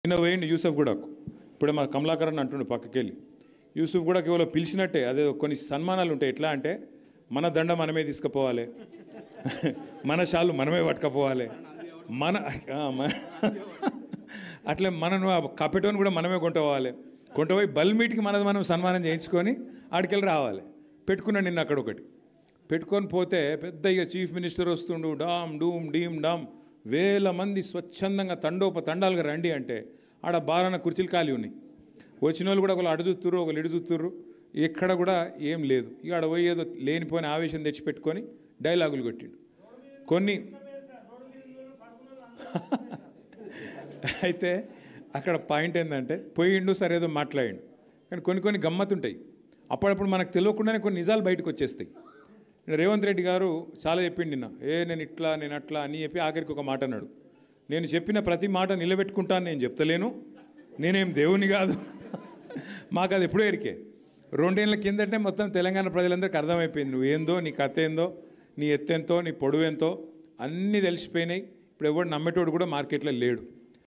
నిన్న పోయిండు యూసఫ్ కూడా ఇప్పుడే మా కమలాకరన్ అంటుండే పక్కకెళ్ళి యూసుఫ్ కూడా కేవలం పిలిచినట్టే అదే కొన్ని సన్మానాలు ఉంటాయి ఎట్లా అంటే మన దండ మనమే తీసుకుపోవాలి మన షాలు మనమే పట్టుకపోవాలి మన అట్లే మనను కపెటోని కూడా మనమే కొంటపోవాలి కొంటపోయి బల్మీట్కి మనది మనం సన్మానం చేయించుకొని ఆడికెళ్ళి రావాలి పెట్టుకున్నాను నిన్న అక్కడ ఒకటి పెట్టుకొని పోతే పెద్ద ఇక చీఫ్ మినిస్టర్ వస్తుండు డామ్ డూమ్ డీమ్ డామ్ వేల మంది స్వచ్ఛందంగా తండాలుగా రండి అంటే ఆడ బారాన కుర్చీలు ఖాళీ ఉన్నాయి వచ్చిన వాళ్ళు కూడా ఒకళ్ళు అడు చూస్తుర్రు ఒకళ్ళు ఇడు చూస్తుర్రు ఎక్కడ కూడా ఏం లేదు ఇక ఆడ పోయి ఏదో లేనిపోయిన ఆవేశం తెచ్చిపెట్టుకొని డైలాగులు కొట్టిండు కొన్ని అయితే అక్కడ పాయింట్ ఏంటంటే పోయిండు సరే ఏదో మాట్లాడిండు కానీ కొన్ని గమ్మత్తుంటాయి అప్పుడప్పుడు మనకు తెలియకుండానే కొన్ని నిజాలు బయటకు వచ్చేస్తాయి రేవంత్ రెడ్డి గారు చాలా చెప్పిండు నిన్న నేను ఇట్లా నేను అట్లా అని చెప్పి ఆఖరికి ఒక మాట అన్నాడు నేను చెప్పిన ప్రతి మాట నిలబెట్టుకుంటాను నేను చెప్తలేను నేనేం దేవుని కాదు మాకు అది ఎప్పుడూ ఎరికే 2 ఏళ్ళ కిందటే మొత్తం తెలంగాణ ప్రజలందరికీ అర్థమైపోయింది నువ్వు ఏందో నీ కథ ఏందో నీ ఎత్తెంతో నీ పొడవు ఎంతో అన్నీ తెలిసిపోయినాయి ఇప్పుడు ఎవడు నమ్మేటోడు కూడా మార్కెట్లో లేడు